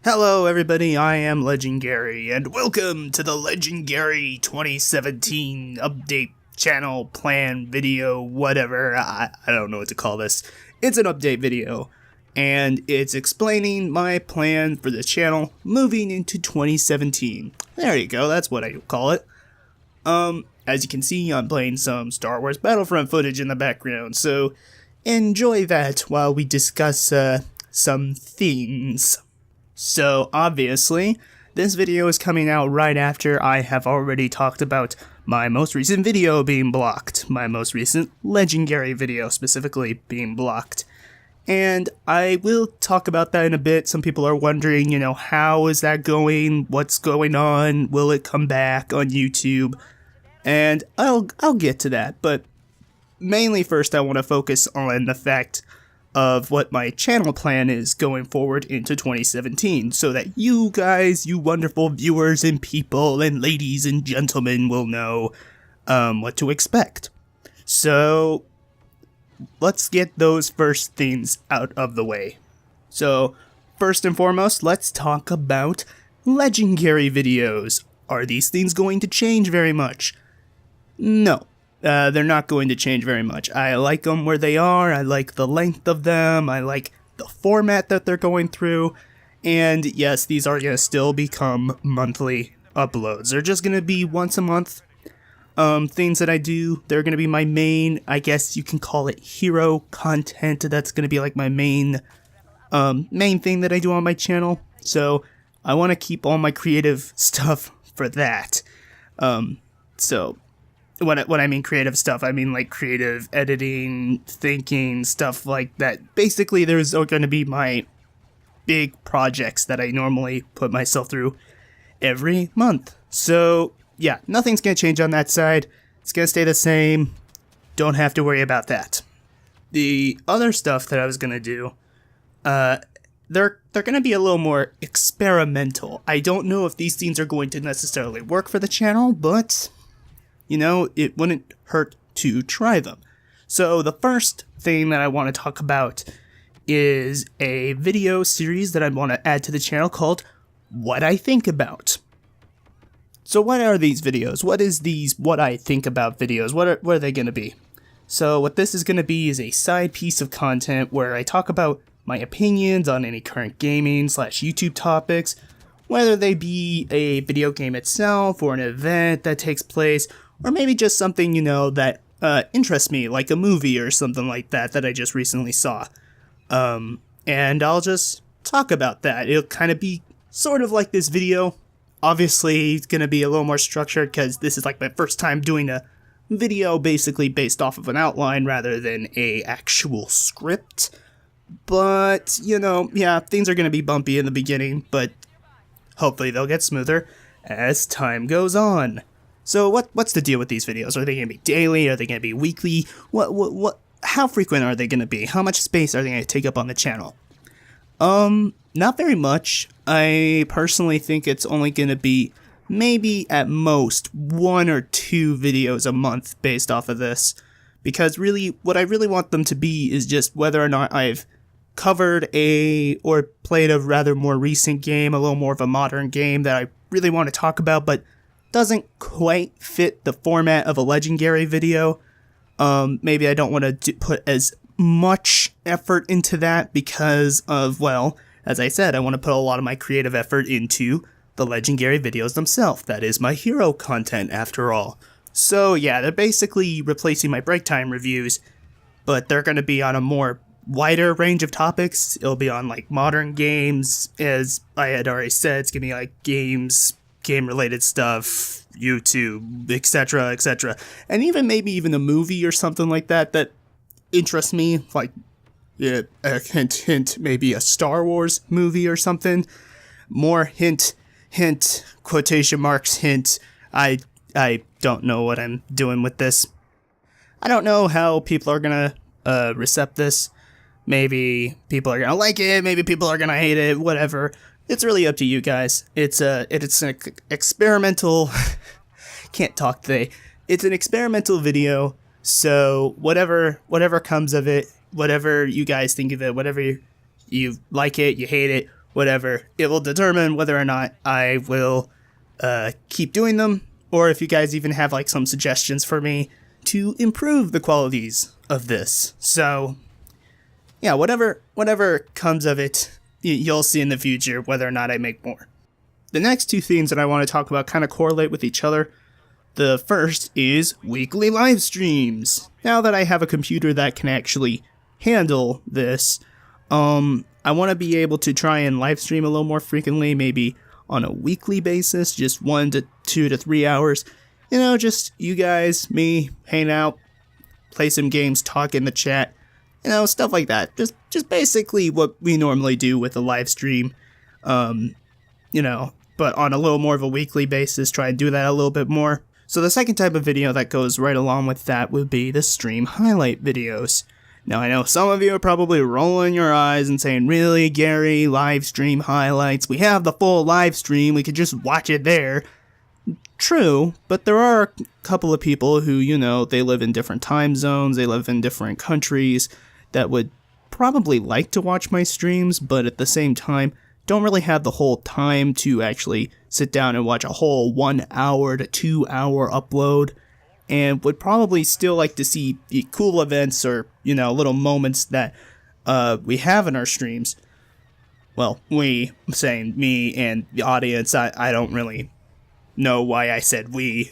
Hello everybody, I am LegenGary, and welcome to the LegenGary 2017 update channel plan video, whatever, I don't know what to call this. It's an update video, and it's explaining my plan for the channel moving into 2017. There you go, that's what I call it. As you can see, I'm playing some Star Wars Battlefront footage in the background, so enjoy that while we discuss, some things. So, obviously, this video is coming out right after I have already talked about my most recent video being blocked. My most recent LegenGary video, specifically, being blocked. And I will talk about that in a bit. Some people are wondering, how is that going? What's going on? Will it come back on YouTube? And I'll get to that, but mainly first I want to focus on the fact of what my channel plan is going forward into 2017, so that you guys, you wonderful viewers and people and ladies and gentlemen will know what to expect. So let's get those first things out of the way. So first and foremost, let's talk about LegenGary videos. Are these things going to change very much? No. They're not going to change very much. I like them where they are, I like the length of them, I like the format that they're going through, and yes, these are going to still become monthly uploads. They're just going to be once a month things that I do. They're going to be my main, I guess you can call it hero content. That's going to be like my main thing that I do on my channel, so I want to keep all my creative stuff for that. So when I mean creative stuff, I mean like creative editing, thinking, stuff like that. Basically, there's going to be my big projects that I normally put myself through every month. So yeah, nothing's going to change on that side. It's going to stay the same. Don't have to worry about that. The other stuff that I was going to do, they're going to be a little more experimental. I don't know if these things are going to necessarily work for the channel, but it wouldn't hurt to try them. So the first thing that I want to talk about is a video series that I want to add to the channel called What I Think About. So what are these videos? What is these What I Think About videos? What are they going to be? So what this is going to be is a side piece of content where I talk about my opinions on any current gaming / YouTube topics, whether they be a video game itself or an event that takes place, or maybe just something, that interests me, like a movie or something like that I just recently saw. And I'll just talk about that. It'll kind of be sort of like this video. Obviously, it's going to be a little more structured because this is like my first time doing a video basically based off of an outline rather than a actual script. But, yeah, things are going to be bumpy in the beginning, but hopefully they'll get smoother as time goes on. So what's the deal with these videos? Are they going to be daily? Are they going to be weekly? How frequent are they going to be? How much space are they going to take up on the channel? Not very much. I personally think it's only going to be maybe at most 1 or 2 videos a month based off of this. Because really, what I really want them to be is just whether or not I've covered or played a rather more recent game, a little more of a modern game that I really want to talk about, but doesn't quite fit the format of a LegenGary video. Maybe I don't want to put as much effort into that because of, well, as I said, I want to put a lot of my creative effort into the LegenGary videos themselves. That is my hero content, after all. So yeah, they're basically replacing my break time reviews, but they're going to be on a more wider range of topics. It'll be on like modern games, as I had already said. It's going to be like game-related stuff, YouTube, etc., etc. And maybe even a movie or something like that interests me, like, yeah, hint, maybe a Star Wars movie or something. More hint, quotation marks, hint. I don't know what I'm doing with this. I don't know how people are gonna recept this. Maybe people are gonna like it, maybe people are gonna hate it, whatever. It's really up to you guys. It's an experimental, can't talk today. It's an experimental video, so whatever comes of it, whatever you guys think of it, whatever you like it, you hate it, whatever. It will determine whether or not I will keep doing them, or if you guys even have like some suggestions for me to improve the qualities of this. So yeah, whatever comes of it, you'll see in the future whether or not I make more. The next two themes that I want to talk about kind of correlate with each other. The first is weekly live streams. Now that I have a computer that can actually handle this, I want to be able to try and live stream a little more frequently, maybe on a weekly basis, just 1 to 2 to 3 hours. You know, just you guys, me, hang out, play some games, talk in the chat, you know, stuff like that. Just basically what we normally do with a live stream, you know, but on a little more of a weekly basis, try and do that a little bit more. So the second type of video that goes right along with that would be the stream highlight videos. Now I know some of you are probably rolling your eyes and saying, really, Gary, live stream highlights? We have the full live stream, we could just watch it there. True, but there are a couple of people who, you know, they live in different time zones, they live in different countries, that would probably like to watch my streams, but at the same time, don't really have the whole time to actually sit down and watch a whole 1 hour to 2 hour upload, and would probably still like to see the cool events or, you know, little moments that we have in our streams. Well, I'm saying me and the audience. I don't really know why I said we.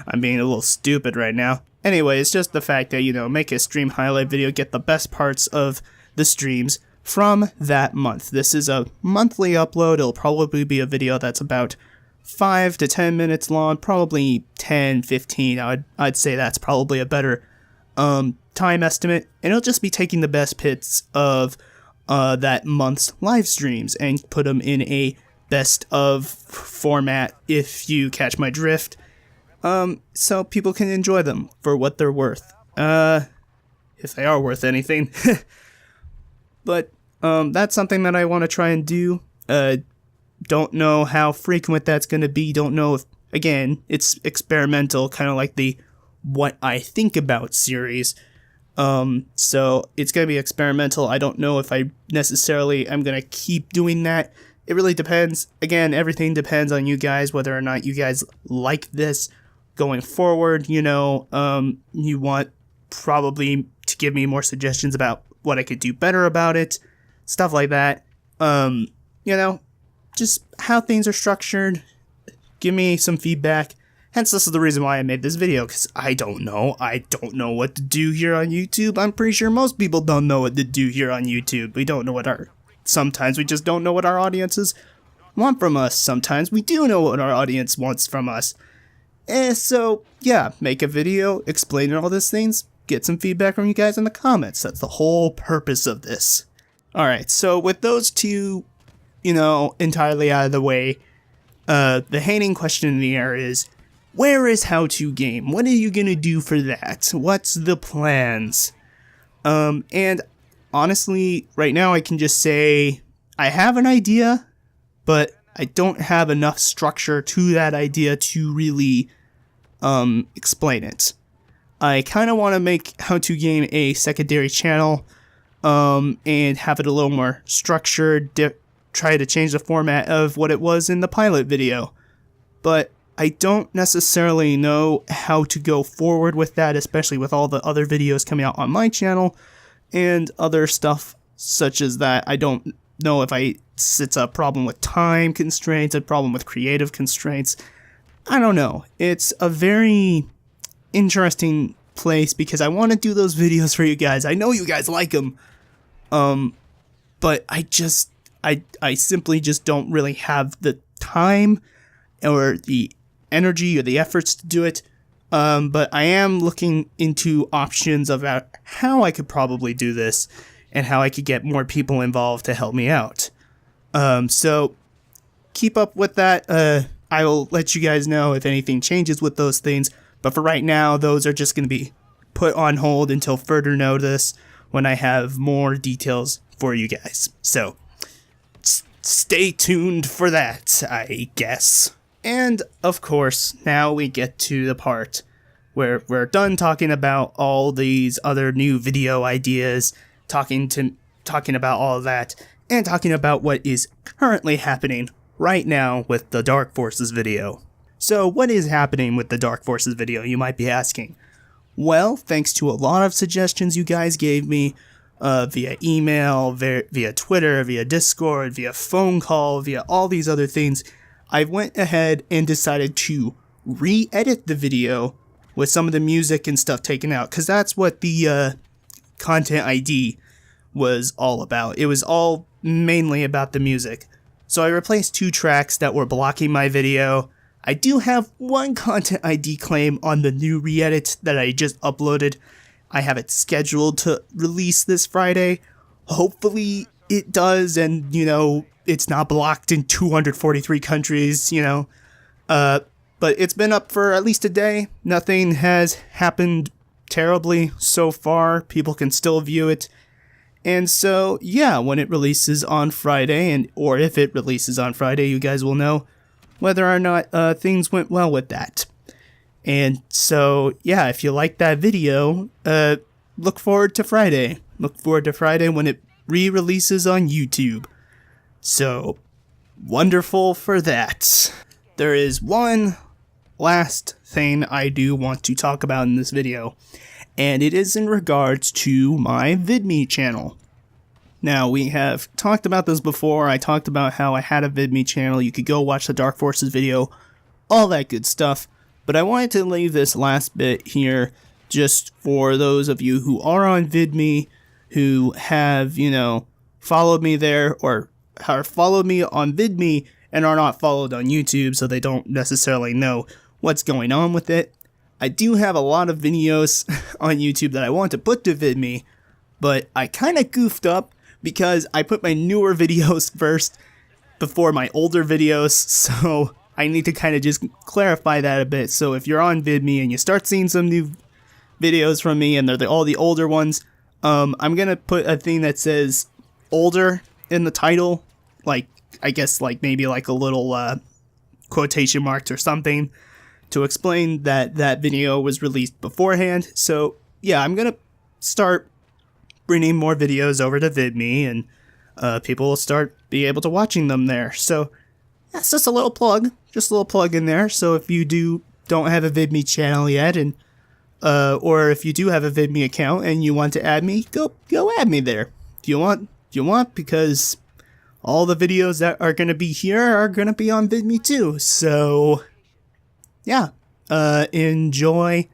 I'm being a little stupid right now. Anyway, it's just the fact that, you know, make a stream highlight video, get the best parts of the streams from that month. This is a monthly upload. It'll probably be a video that's about 5 to 10 minutes long, probably 10, 15. I'd say that's probably a better time estimate, and it'll just be taking the best bits of that month's live streams and put them in a best of format, if you catch my drift, so people can enjoy them for what they're worth, if they are worth anything. But that's something that I want to try and do. Don't know how frequent that's going to be. Don't know if, again, it's experimental, kind of like the What I Think About series. So it's going to be experimental. I don't know if I necessarily am going to keep doing that. It really depends. Again, everything depends on you guys, whether or not you guys like this going forward. You know, you want probably to give me more suggestions about what I could do better about it, stuff like that. You know, just how things are structured. Give me some feedback. Hence, this is the reason why I made this video, because I don't know. I don't know what to do here on YouTube. I'm pretty sure most people don't know what to do here on YouTube. We don't know what sometimes we just don't know what our audiences want from us. Sometimes we do know what our audience wants from us. So, yeah, make a video explaining all these things. Get some feedback from you guys in the comments. That's the whole purpose of this. Alright, so with those two, you know, entirely out of the way, the hanging question in the air is, where is How To Game? What are you gonna do for that? What's the plans? And honestly, right now I can just say, I have an idea, but I don't have enough structure to that idea to really, explain it. I kind of want to make How To Game a secondary channel, and have it a little more structured, try to change the format of what it was in the pilot video. But I don't necessarily know how to go forward with that, especially with all the other videos coming out on my channel, and other stuff such as that. I don't know if it's a problem with time constraints, a problem with creative constraints. I don't know. It's a very interesting place because I want to do those videos for you guys. I know you guys like them, but I simply just don't really have the time or the energy or the efforts to do it. But I am looking into options about how I could probably do this and how I could get more people involved to help me out. So keep up with that. I will let you guys know if anything changes with those things. But for right now, those are just going to be put on hold until further notice when I have more details for you guys. So stay tuned for that, I guess. And of course, now we get to the part where we're done talking about all these other new video ideas, talking about all of that, and talking about what is currently happening right now with the Dark Forces video. So what is happening with the Dark Forces video, you might be asking? Well, thanks to a lot of suggestions you guys gave me via email, via Twitter, via Discord, via phone call, via all these other things, I went ahead and decided to re-edit the video with some of the music and stuff taken out, because that's what the content ID was all about. It was all mainly about the music. So I replaced 2 tracks that were blocking my video. I do have one content ID claim on the new re-edit that I just uploaded. I have it scheduled to release this Friday. Hopefully it does, and, you know, it's not blocked in 243 countries, you know. But it's been up for at least a day. Nothing has happened terribly so far. People can still view it. And so, yeah, when it releases on Friday, or if it releases on Friday, you guys will know whether or not things went well with that. And so, yeah, if you like that video, look forward to Friday. Look forward to Friday when it re-releases on YouTube. So, wonderful for that. There is one last thing I do want to talk about in this video, and it is in regards to my VidMe channel. Now, we have talked about this before. I talked about how I had a VidMe channel. You could go watch the Dark Forces video, all that good stuff. But I wanted to leave this last bit here just for those of you who are on VidMe, who have, you know, followed me there, or have followed me on VidMe and are not followed on YouTube, so they don't necessarily know what's going on with it. I do have a lot of videos on YouTube that I want to put to VidMe, but I kind of goofed up because I put my newer videos first before my older videos, so I need to kind of just clarify that a bit. So if you're on VidMe and you start seeing some new videos from me and they're all the older ones, I'm gonna put a thing that says older in the title, like, I guess, like, maybe like a little quotation marks or something to explain that that video was released beforehand. So yeah, I'm gonna start bringing more videos over to VidMe, and people will start being able to watching them there. So that's just a little plug in there. So if you don't have a VidMe channel yet, and or if you do have a VidMe account and you want to add me, go add me there. If you want, because all the videos that are going to be here are going to be on VidMe too. So yeah, enjoy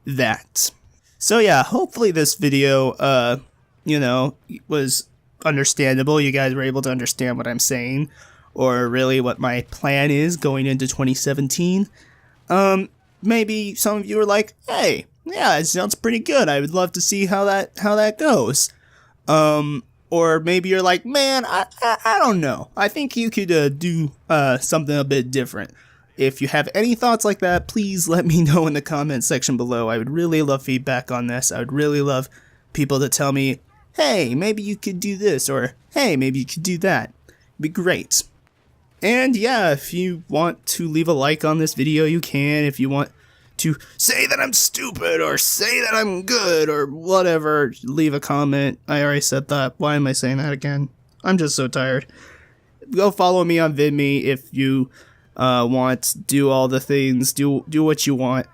that. So yeah, hopefully this video, you know, was understandable. You guys were able to understand what I'm saying, or really what my plan is going into 2017. Maybe some of you are like, hey, yeah, it sounds pretty good. I would love to see how that goes. Or maybe you're like, man, I don't know. I think you could do something a bit different. If you have any thoughts like that, please let me know in the comment section below. I would really love feedback on this. I would really love people to tell me, hey, maybe you could do this, or hey, maybe you could do that. It'd be great. And yeah, if you want to leave a like on this video, you can. If you want to say that I'm stupid, or say that I'm good, or whatever, leave a comment. I already said that. Why am I saying that again? I'm just so tired. Go follow me on VidMe if you want. Do all the things. Do what you want.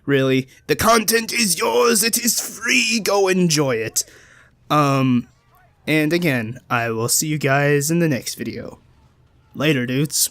Really, the content is yours. It is free. Go enjoy it. And again, I will see you guys in the next video. Later, dudes.